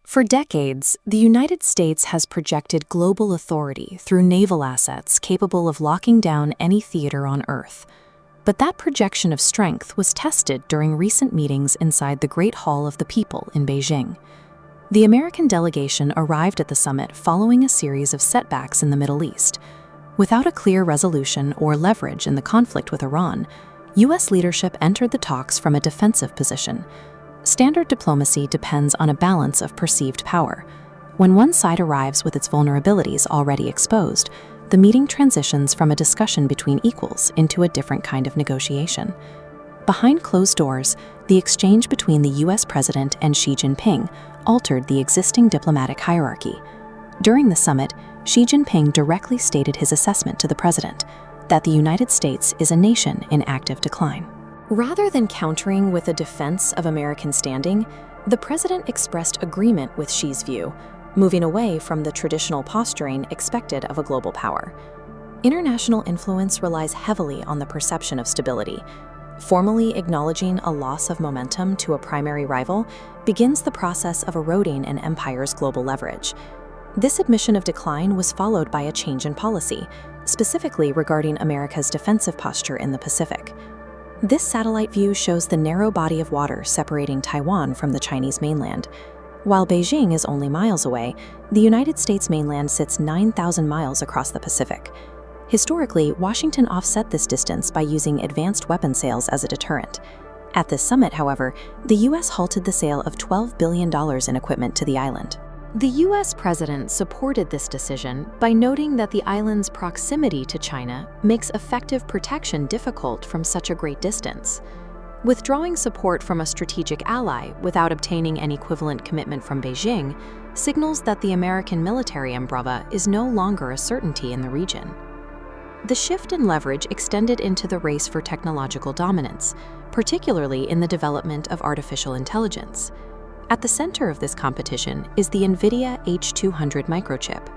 For decades, the United States has projected global authority through naval assets capable of locking down any theater on Earth. But that projection of strength was tested during recent meetings inside the Great Hall of the People in Beijing. The American delegation arrived at the summit following a series of setbacks in the Middle East. Without a clear resolution or leverage in the conflict with Iran, U.S. leadership entered the talks from a defensive position. Standard diplomacy depends on a balance of perceived power. When one side arrives with its vulnerabilities already exposed, the meeting transitions from a discussion between equals into a different kind of negotiation. Behind closed doors, the exchange between the U.S. President and Xi Jinping altered the existing diplomatic hierarchy. During the summit, Xi Jinping directly stated his assessment to the president that the United States is a nation in active decline. Rather than countering with a defense of American standing, the president expressed agreement with Xi's view, moving away from the traditional posturing expected of a global power. International influence relies heavily on the perception of stability. Formally acknowledging a loss of momentum to a primary rival begins the process of eroding an empire's global leverage. This admission of decline was followed by a change in policy, specifically regarding America's defensive posture in the Pacific. This satellite view shows the narrow body of water separating Taiwan from the Chinese mainland. While Beijing is only miles away, the United States mainland sits 9,000 miles across the Pacific. Historically, Washington offset this distance by using advanced weapon sales as a deterrent. At this summit, however, the U.S. halted the sale of $12 billion in equipment to the island. The U.S. president supported this decision by noting that the island's proximity to China makes effective protection difficult from such a great distance. Withdrawing support from a strategic ally without obtaining an equivalent commitment from Beijing signals that the American military umbrella is no longer a certainty in the region. The shift in leverage extended into the race for technological dominance, particularly in the development of artificial intelligence. At the center of this competition is the Nvidia H200 microchip.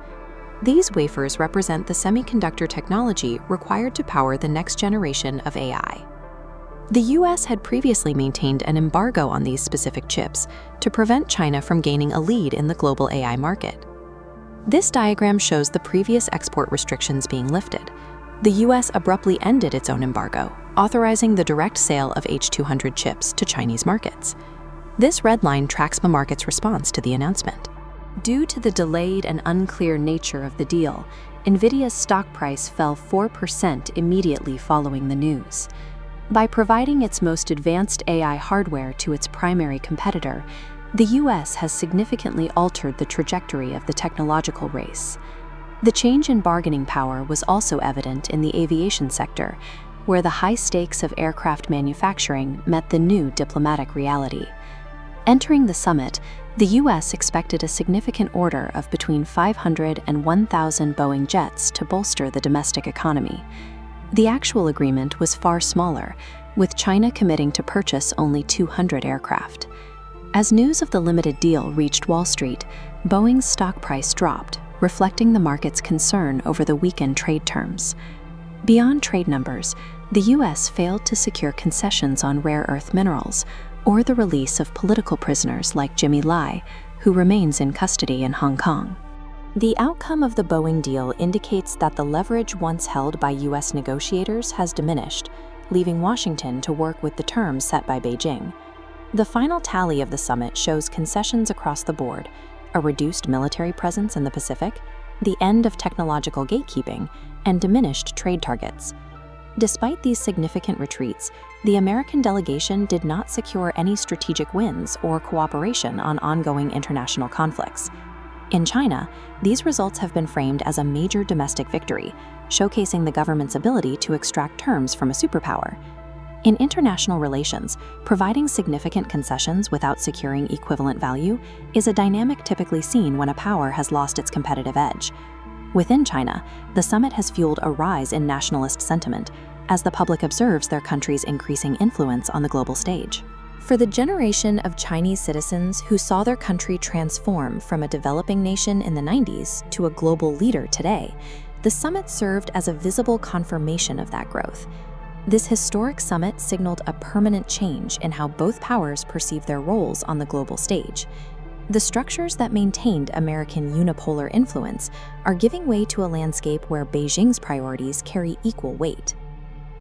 These wafers represent the semiconductor technology required to power the next generation of AI. The U.S. had previously maintained an embargo on these specific chips to prevent China from gaining a lead in the global AI market. This diagram shows the previous export restrictions being lifted. The U.S. abruptly ended its own embargo, authorizing the direct sale of H200 chips to Chinese markets. This red line tracks the market's response to the announcement. Due to the delayed and unclear nature of the deal, Nvidia's stock price fell 4% immediately following the news. By providing its most advanced AI hardware to its primary competitor, the U.S. has significantly altered the trajectory of the technological race. The change in bargaining power was also evident in the aviation sector, where the high stakes of aircraft manufacturing met the new diplomatic reality. Entering the summit, the U.S. expected a significant order of between 500 and 1,000 Boeing jets to bolster the domestic economy. The actual agreement was far smaller, with China committing to purchase only 200 aircraft. As news of the limited deal reached Wall Street, Boeing's stock price dropped, reflecting the market's concern over the weakened trade terms. Beyond trade numbers, the U.S. failed to secure concessions on rare earth minerals, or the release of political prisoners like Jimmy Lai, who remains in custody in Hong Kong. The outcome of the Boeing deal indicates that the leverage once held by U.S. negotiators has diminished, leaving Washington to work with the terms set by Beijing. The final tally of the summit shows concessions across the board, a reduced military presence in the Pacific, the end of technological gatekeeping, and diminished trade targets. Despite these significant retreats, the American delegation did not secure any strategic wins or cooperation on ongoing international conflicts. In China, these results have been framed as a major domestic victory, showcasing the government's ability to extract terms from a superpower. In international relations, providing significant concessions without securing equivalent value is a dynamic typically seen when a power has lost its competitive edge. Within China, the summit has fueled a rise in nationalist sentiment as the public observes their country's increasing influence on the global stage. For the generation of Chinese citizens who saw their country transform from a developing nation in the 90s to a global leader today, the summit served as a visible confirmation of that growth. This historic summit signaled a permanent change in how both powers perceive their roles on the global stage. The structures that maintained American unipolar influence are giving way to a landscape where Beijing's priorities carry equal weight.